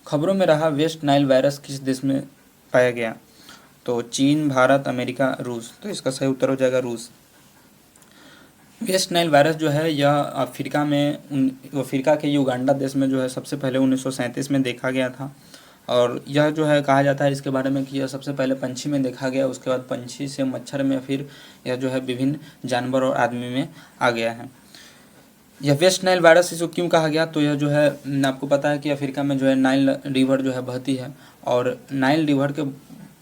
खबरों में रहा वेस्ट नाइल वायरस किस देश में पाया गया? तो चीन, भारत, अमेरिका, रूस। तो इसका सही उत्तर हो जाएगा रूस। वेस्ट नाइल वायरस जो है यह अफ्रीका के युगांडा देश में जो है सबसे पहले 1937 में देखा गया था। और यह जो है कहा जाता है इसके बारे में कि यह सबसे पहले पंछी में देखा गया, उसके बाद पंछी से मच्छर में, फिर यह जो है विभिन्न जानवर और आदमी में आ गया है। यह वेस्ट नाइल वायरस इसको क्यों कहा गया? तो यह जो है आपको पता है कि अफ्रीका में जो है नाइल रिवर जो है बहती है, और नाइल रिवर के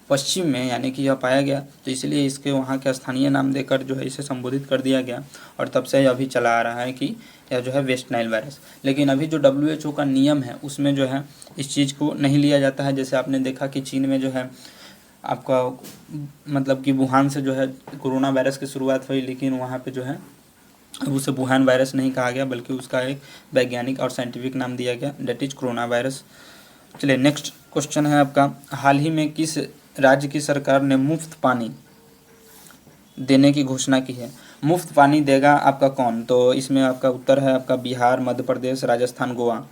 पश्चिम में यानी कि यह पाया गया, तो इसलिए इसके वहाँ के स्थानीय नाम देकर जो है इसे संबोधित कर दिया गया, और तब से अभी चला आ रहा है कि यह जो है वेस्ट नाइल वायरस। लेकिन अभी जो WHO का नियम है उसमें जो है इस चीज़ को नहीं लिया जाता है। जैसे आपने देखा कि चीन में जो है आपका मतलब कि वुहान से जो है कोरोना वायरस की शुरुआत हुई, लेकिन वहाँ पे जो है अब उसे वुहान वायरस नहीं कहा गया, बल्कि उसका एक वैज्ञानिक और साइंटिफिक नाम दिया गया, डेट इज कोरोना वायरस। चलिए नेक्स्ट क्वेश्चन है आपका, हाल ही में किस राज्य की सरकार ने मुफ्त पानी देने की घोषणा की है? मुफ्त पानी देगा आपका कौन? तो इसमें आपका उत्तर है आपका बिहार, मध्य प्रदेश, राजस्थान, गोवा।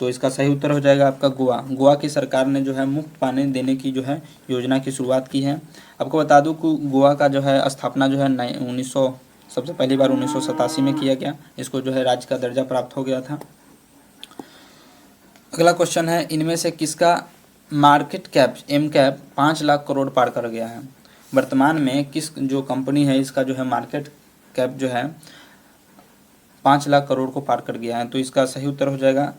तो इसका सही उत्तर हो जाएगा आपका गोवा। गोवा की सरकार ने जो है मुफ्त पानी देने की जो है योजना की शुरुआत की है। आपको बता दूं कि गोवा का जो है स्थापना जो है 1900 सबसे पहली बार 1987 में किया गया। इसको जो है राज्य का दर्जा प्राप्त हो गया था। अगला क्वेश्चन है, इनमें से किसका market cap M cap 5 lakh crore पार कर गया है? वर्तमान में किस जो कंपनी है इसका जो है मार्केट कैप जो है 5 लाख करोड़ को पार कर गया है? तो इसका सही उत्तर हो जाएगा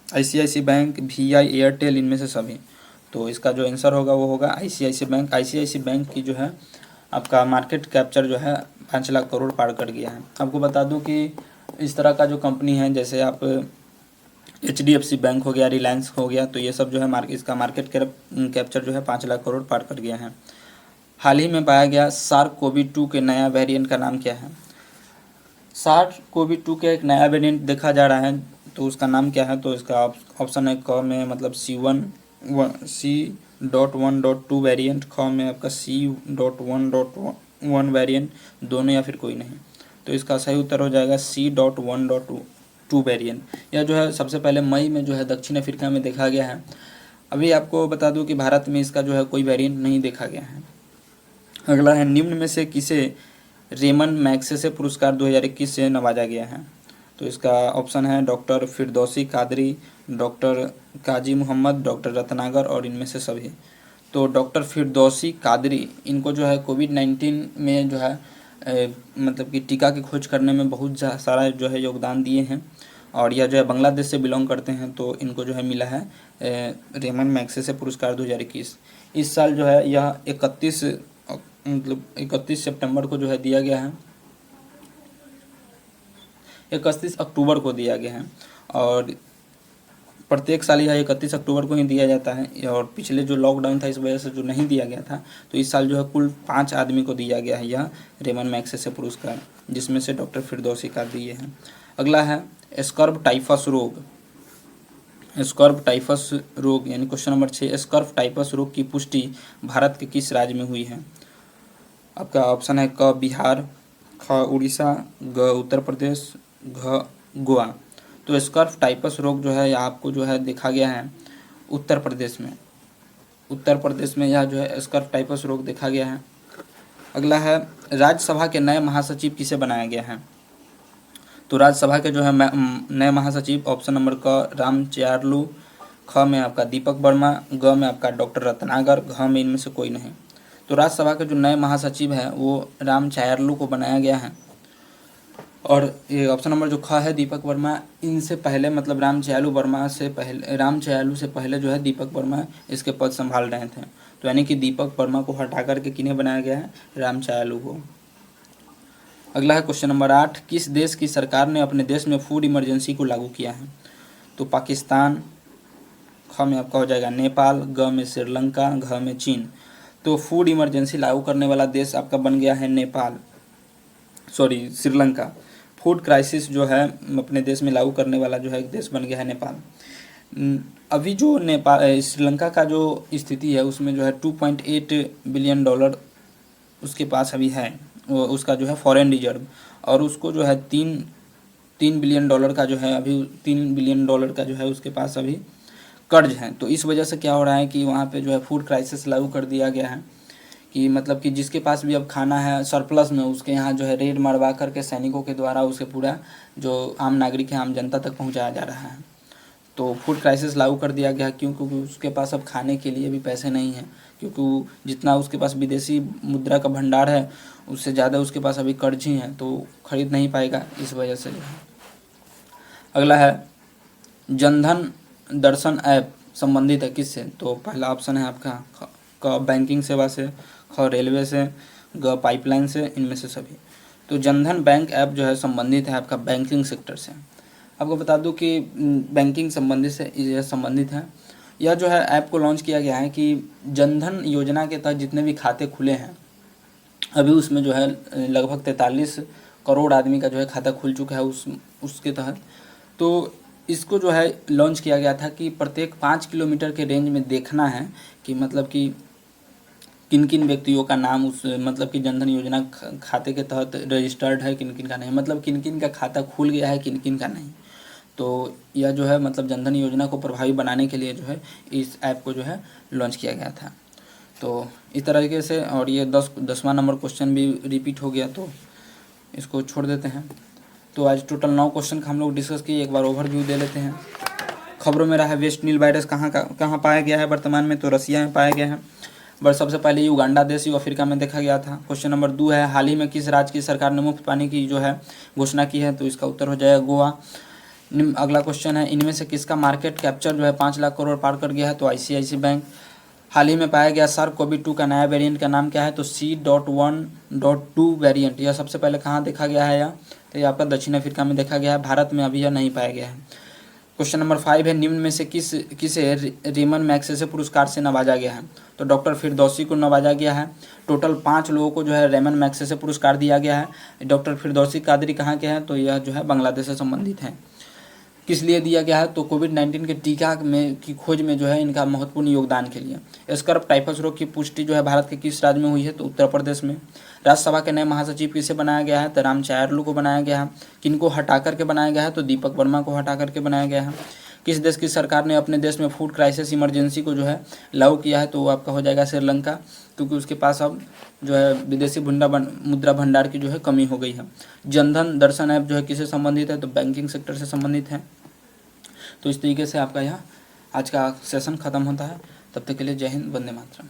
ICICI बैंक, VI, एयरटेल, इनमें से सभी। तो इसका जो आंसर होगा वो होगा ICICI बैंक। ICICI बैंक की जो है आपका मार्केट कैप्चर जो है 5 लाख करोड़ पार कर गया है। आपको बता दूं कि इस तरह का जो कंपनी है, जैसे आप HDFC बैंक हो गया, रिलायंस हो गया, तो ये सब जो है इसका मार्केट कैप्चर जो है 5 लाख करोड़ पार कर गया है। हाल ही में पाया गया SARS-CoV-2 के नया वेरिएंट का नाम क्या है? SARS-CoV-2 के एक नया वेरिएंट देखा जा रहा है, तो उसका नाम क्या है? तो इसका ऑप्शन है क में मतलब C.1.1.2 वेरिएंट, ख में आपका C.1.1 वेरिएंट, दोनों या फिर कोई नहीं। तो इसका सही उत्तर हो जाएगा C.1.2 वेरिएंट। यह जो है सबसे पहले मई में जो है दक्षिण अफ्रीका में देखा गया है। अभी आपको बता दूं कि भारत में इसका जो है कोई वेरिएंट नहीं देखा गया है। अगला है, निम्न में से किसे रेमन मैग्सेसे पुरस्कार 2021 से नवाजा गया है? तो इसका ऑप्शन है डॉक्टर फिरदौसी कादरी, डॉक्टर काजी मोहम्मद, डॉक्टर रत्नागर और इनमें से सभी। तो डॉक्टर फिरदौसी कादरी, इनको जो है कोविड-19 में जो है मतलब कि टीका की खोज करने में बहुत सारा जो है योगदान दिए हैं, और यह जो है बांग्लादेश से बिलोंग करते हैं। तो इनको जो है मिला है रेमन मैग्सेसे पुरस्कार 2021। इस साल जो है यह 31 सितंबर को जो है दिया गया है, 31 अक्टूबर को दिया गया है, और प्रत्येक साल यह 31 अक्टूबर को ही दिया जाता है। और पिछले जो लॉकडाउन था इस वजह से जो नहीं दिया गया था, तो इस साल जो है कुल 5 आदमी को दिया गया है यह रेमन मैग्सेसे पुरस्कार, जिसमें से डॉक्टर फिरदौसी कादरी हैं। अगला है, स्कर्व टाइफस रोग। स्कर्व टाइफस रोग यानी क्वेश्चन नंबर 6, स्कर्व टाइफस रोग की पुष्टि भारत के किस राज्य में हुई है? आपका ऑप्शन है क बिहार, ख उड़ीसा, ग उत्तर प्रदेश, घ गोवा। तो स्कर्व टाइफस रोग जो है आपको जो है देखा गया है उत्तर प्रदेश में। उत्तर प्रदेश में यह जो है स्कर्व टाइफस रोग देखा गया है। अगला है, राज्यसभा के नए महासचिव किसे बनाया गया है? तो राज्यसभा के जो है नए महासचिव, ऑप्शन नंबर क राम चयारलू, ख में आपका दीपक वर्मा, ग में आपका डॉक्टर रत्नागर, घ में इनमें से कोई नहीं। तो राज्यसभा के जो नए महासचिव हैं वो राम चयारलू को बनाया गया है, और ये ऑप्शन नंबर जो ख है दीपक वर्मा, इनसे पहले मतलब राम चयालू से पहले जो है दीपक वर्मा इसके पद संभाल रहे थे। तो यानी कि दीपक वर्मा को हटा करके किन्हें बनाया गया है? राम चयालू को। अगला है क्वेश्चन नंबर 8, किस देश की सरकार ने अपने देश में फूड इमरजेंसी को लागू किया है? तो पाकिस्तान, ख में आपका हो जाएगा नेपाल, ग में श्रीलंका, घ में चीन। तो फूड इमरजेंसी लागू करने वाला देश आपका बन गया है श्रीलंका। फूड क्राइसिस जो है अपने देश में लागू करने वाला जो है एक देश बन गया है नेपाल। अभी जो श्रीलंका का जो स्थिति है उसमें जो है $2.8 बिलियन उसके पास अभी है, वो उसका जो है फॉरेन रिजर्व, और उसको जो है $3 बिलियन का जो है अभी $3 बिलियन का जो है उसके पास अभी कर्ज हैं। तो इस वजह से क्या हो रहा है कि वहाँ पे जो है फूड क्राइसिस लागू कर दिया गया है कि मतलब कि जिसके पास भी अब खाना है सरप्लस में, उसके यहाँ जो है रेड मरवा करके सैनिकों के द्वारा उसे पूरा जो आम नागरिक है, आम जनता तक पहुँचाया जा रहा है। तो फूड क्राइसिस लागू कर दिया गया क्योंकि उसके पास अब खाने के लिए भी पैसे नहीं हैं, क्योंकि जितना उसके पास विदेशी मुद्रा का भंडार है उससे ज़्यादा उसके पास अभी कर्ज ही है, तो खरीद नहीं पाएगा, इस वजह से। अगला है जनधन दर्शन ऐप संबंधित है किससे? तो पहला ऑप्शन है आपका क बैंकिंग सेवा से, ख रेलवे से, ग पाइपलाइन से, इनमें से सभी। तो जनधन बैंक ऐप जो है संबंधित है आपका बैंकिंग सेक्टर से। आपको बता दूं कि बैंकिंग संबंधित है। यह जो है ऐप को लॉन्च किया गया है कि जनधन योजना के तहत जितने भी खाते खुले हैं, अभी उसमें जो है लगभग 43 करोड़ आदमी का जो है खाता खुल चुका है उसके तहत। तो इसको जो है लॉन्च किया गया था कि प्रत्येक 5 किलोमीटर के रेंज में देखना है कि मतलब कि किन किन व्यक्तियों का नाम उस मतलब कि जनधन योजना खाते के तहत रजिस्टर्ड है, किन किन का नहीं, मतलब किन किन का खाता खुल गया है, किन किन का नहीं। तो यह जो है मतलब जनधन योजना को प्रभावी बनाने के लिए जो है इस ऐप को जो है लॉन्च किया गया था। तो इस तरीके से, और ये 10वां नंबर क्वेश्चन भी रिपीट हो गया, तो इसको छोड़ देते हैं। तो आज टोटल 9 क्वेश्चन का हम लोग डिस्कस किए, एक बार ओवरव्यू दे लेते हैं। खबरों में रहा है वेस्ट नील वायरस कहाँ पाया गया है वर्तमान में? तो रसिया में पाया गया है। बट सबसे पहले युगांडा देश अफ्रीका में देखा गया था। क्वेश्चन नंबर 2 है हाल ही में किस राज्य की सरकार ने मुफ्त पानी की जो है घोषणा की है? तो इसका उत्तर हो जाएगा गोवा। अगला क्वेश्चन है इनमें से किसका मार्केट कैप्चर जो है 5 लाख करोड़ पार कर गया है? तो ICICI बैंक। हाल ही में पाया गया SARS-CoV-2 का नया वेरिएंट का नाम क्या है? तो C.1.2 वेरिएंट। यह सबसे पहले कहाँ देखा गया है? तो ये आपका दक्षिण अफ्रीका में देखा गया है, भारत में अभी यह नहीं पाया गया है। क्वेश्चन नंबर 5 है निम्न में से किसे रीमन मैग्सेसे पुरस्कार से नवाजा गया है? तो डॉक्टर फिरदौसी को नवाजा गया है। टोटल 5 लोगों को जो है रेमन मैग्सेसे पुरस्कार दिया गया है। डॉक्टर फिरदौसी कादरी कहाँ के हैं? तो यह जो है बांग्लादेश से संबंधित है। किस लिए दिया गया है? तो कोविड-19 के टीका में की खोज में जो है इनका महत्वपूर्ण योगदान के लिए। स्कर्ब टाइफस रोग की पुष्टि जो है भारत के किस राज्य में हुई है? तो उत्तर प्रदेश में। राज्यसभा के नए महासचिव किसे बनाया गया है? तो रामचायर्लू को बनाया गया है। किनको हटा करके बनाया गया है? तो दीपक वर्मा को हटा करके बनाया गया है। किस देश की सरकार ने अपने देश में फूड क्राइसिस इमरजेंसी को जो है लागू किया है? तो वो आपका हो जाएगा श्रीलंका, क्योंकि उसके पास अब जो है विदेशी मुद्रा भंडार की जो है कमी हो गई है। जनधन दर्शन ऐप जो है किससे संबंधित है? तो बैंकिंग सेक्टर से संबंधित है। तो इस तरीके से आपका यह आज का सेशन खत्म होता है। तब तक के लिए जय हिंद, वंदे मातरम।